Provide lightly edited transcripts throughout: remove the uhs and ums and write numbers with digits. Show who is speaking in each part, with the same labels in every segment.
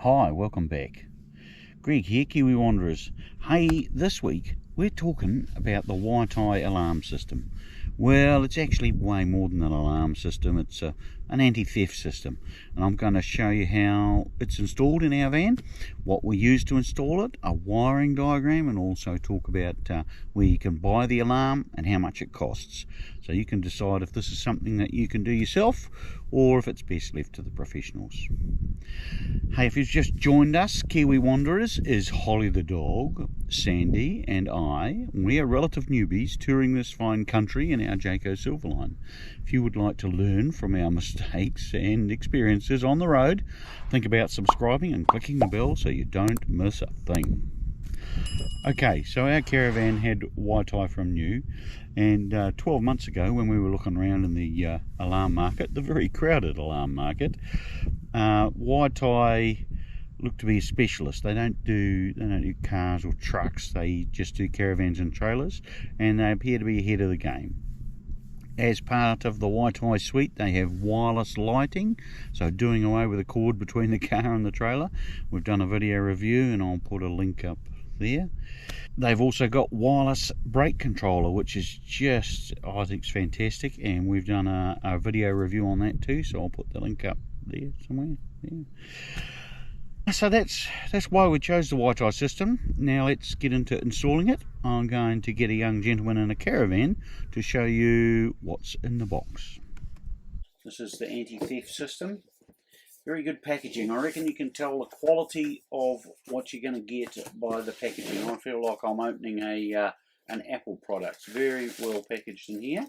Speaker 1: Hi, welcome back. Greg here, Kiwi Wanderers. Hey, this week we're talking about the WiTi alarm system. Well, it's actually way more than an alarm system. It's an anti-theft system, and I'm going to show you how it's installed in our van, what we use to install it, a wiring diagram, and also talk about where you can buy the alarm and how much it costs. So you can decide if this is something that you can do yourself or if it's best left to the professionals. Hey, if you've just joined us, Kiwi Wanderers is Holly the dog, Sandy and I. We are relative newbies touring this fine country in our Jayco Silverline. If you would like to learn from our mistakes and experiences on the road, think about subscribing and clicking the bell so you don't miss a thing. Okay, so our caravan had WiTi from new, and 12 months ago when we were looking around in the alarm market, the very crowded alarm market, WiTi looked to be a specialist. They don't do cars or trucks, they just do caravans and trailers, and they appear to be ahead of the game. As part of the WiTi suite, they have wireless lighting, so doing away with the cord between the car and the trailer. We've done a video review and I'll put a link up there. They've also got wireless brake controller, which is just, I think, it's fantastic, and we've done a video review on that too, so I'll put the link up there somewhere. So that's why we chose the WiTi system. Now let's get into installing it. I'm going to get a young gentleman in a caravan to show you what's in the box. This is the anti-theft system. Very good packaging. I reckon you can tell the quality of what you're going to get by the packaging. I feel like I'm opening an Apple product. It's very well packaged in here.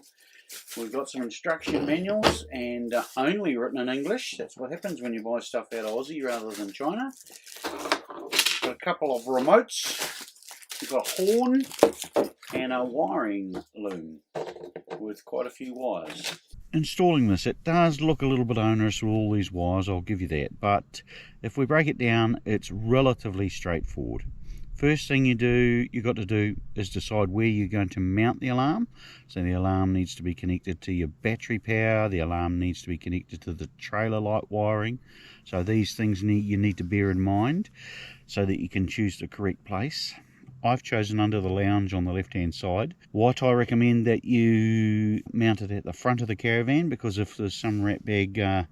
Speaker 1: We've got some instruction manuals and only written in English. That's what happens when you buy stuff out of Aussie rather than China. Got a couple of remotes. We've got a horn and a wiring loom with quite a few wires. Installing this, it does look a little bit onerous with all these wires, I'll give you that, but if we break it down, it's relatively straightforward. First thing you've got to do is decide where you're going to mount the alarm. So the alarm needs to be connected to your battery power, the alarm needs to be connected to the trailer light wiring. So these things you need to bear in mind so that you can choose the correct place. I've chosen under the lounge on the left hand side. WiTi recommend that you mount it at the front of the caravan, because if there's some ratbag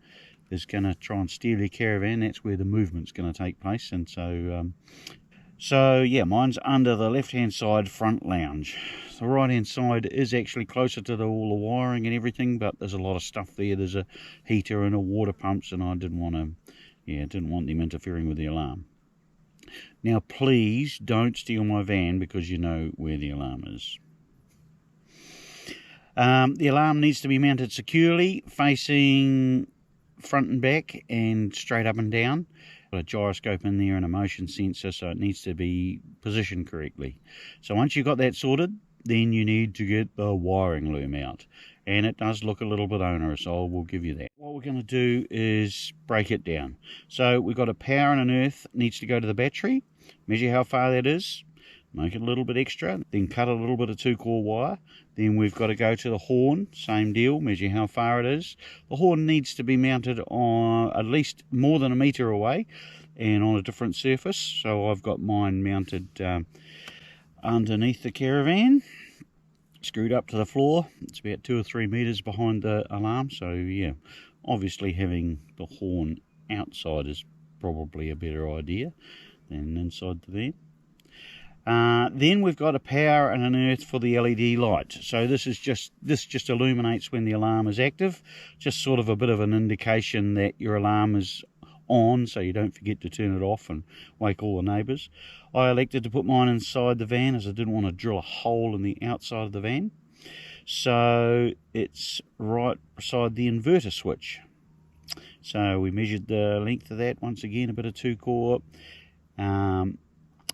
Speaker 1: is going to try and steal your caravan, that's where the movement's going to take place. And so yeah, mine's under the left hand side front lounge. The right hand side is actually closer to all the wiring and everything, but there's a lot of stuff there. There's a heater and a water pumps, and I didn't want them interfering with the alarm. Now please don't steal my van, because you know where the alarm is. The alarm needs to be mounted securely, facing front and back and straight up and down. Got a gyroscope in there and a motion sensor, so it needs to be positioned correctly. So once you've got that sorted, then you need to get the wiring loom out. And it does look a little bit onerous, I will give you that. What we're going to do is break it down. So we've got a power and an earth, needs to go to the battery. Measure how far that is, make it a little bit extra, then cut a little bit of 2-core wire. Then we've got to go to the horn, same deal, measure how far it is. The horn needs to be mounted on at least more than a metre away and on a different surface. So I've got mine mounted underneath the caravan, screwed up to the floor. It's about 2 or 3 metres behind the alarm. So yeah, obviously having the horn outside is probably a better idea than inside the van. Then we've got a power and an earth for the LED light. So this just illuminates when the alarm is active, just sort of a bit of an indication that your alarm is on, so you don't forget to turn it off and wake all the neighbours. I elected to put mine inside the van as I didn't want to drill a hole in the outside of the van. So it's right beside the inverter switch. So we measured the length of that, once again a bit of 2-core.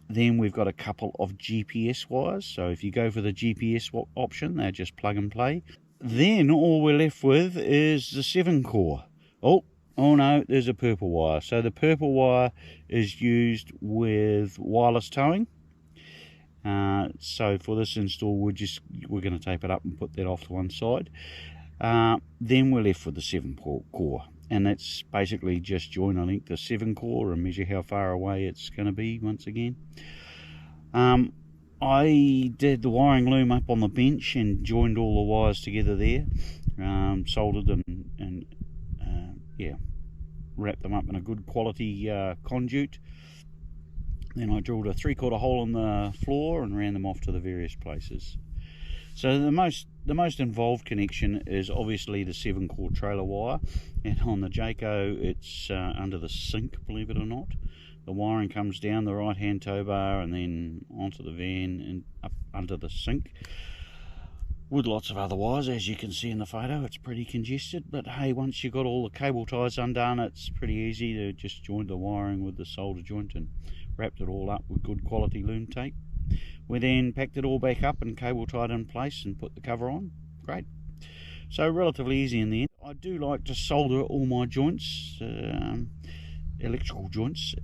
Speaker 1: Then we've got a couple of GPS wires, so if you go for the GPS option, they're just plug and play. Then all we're left with is the 7-core. Oh no, there's a purple wire. So the purple wire is used with wireless towing. So for this install, we're going to tape it up and put that off to one side. Then we're left with the 7-core. and that's basically just join a length of 7 core and measure how far away it's going to be once again. I did the wiring loom up on the bench and joined all the wires together there, soldered them and yeah, wrapped them up in a good quality conduit. Then I drilled a 3/4 hole in the floor and ran them off to the various places. So the most involved connection is obviously the 7 core trailer wire, and on the Jayco it's under the sink, believe it or not. The wiring comes down the right hand tow bar and then onto the van and up under the sink, with lots of other wires. As you can see in the photo, it's pretty congested, but hey, once you've got all the cable ties undone, it's pretty easy to just join the wiring with the solder joint and wrapped it all up with good quality loom tape. We then packed it all back up and cable tied in place and put the cover on. Great. So relatively easy in the end. I do like to solder all my joints, electrical joints,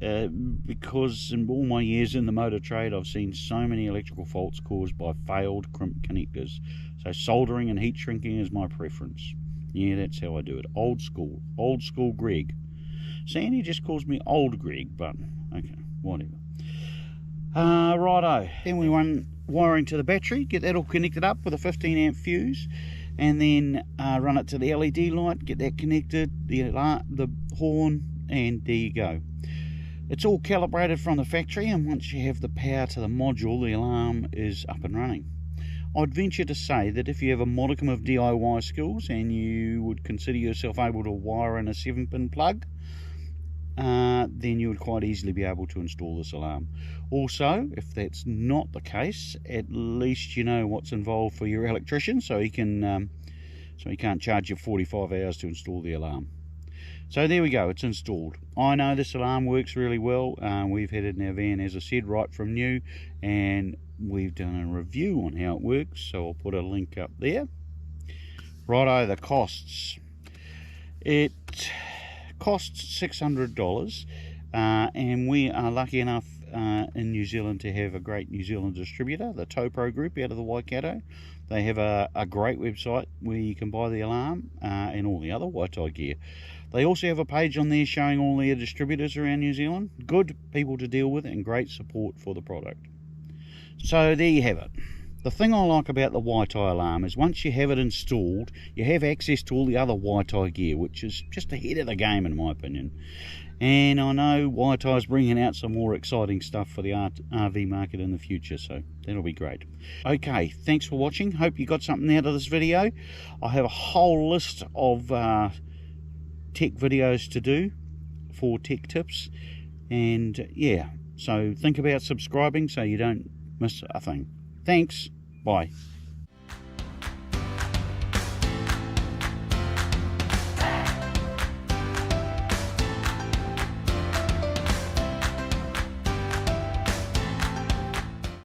Speaker 1: because in all my years in the motor trade I've seen so many electrical faults caused by failed crimp connectors. So soldering and heat shrinking is my preference. Yeah, that's how I do it. Old school Greg. Sandy just calls me old Greg, but okay, whatever. Righto, then we run wiring to the battery, get that all connected up with a 15 amp fuse, and then run it to the LED light, get that connected, the horn, and there you go. It's all calibrated from the factory, and once you have the power to the module, the alarm is up and running. I'd venture to say that if you have a modicum of DIY skills and you would consider yourself able to wire in a 7-pin plug, then you would quite easily be able to install this alarm. Also, if that's not the case, at least you know what's involved for your electrician, so he can't charge you 45 hours to install the alarm. So there we go, it's installed. I know this alarm works really well. We've had it in our van, as I said, right from new, and we've done a review on how it works, so I'll put a link up there. Righto, the costs. It costs $600, and we are lucky enough in New Zealand to have a great New Zealand distributor, the ToPro Group out of the Waikato. They have a great website where you can buy the alarm and all the other WiTi gear. They also have a page on there showing all their distributors around New Zealand. Good people to deal with and great support for the product. So there you have it. The thing I like about the WiTi alarm is once you have it installed, you have access to all the other WiTi gear, which is just ahead of the game in my opinion. And I know WiTi is bringing out some more exciting stuff for the RV market in the future, so that'll be great. Okay, thanks for watching. Hope you got something out of this video. I have a whole list of tech videos to do for tech tips, and yeah, so think about subscribing so you don't miss a thing. Thanks. Bye.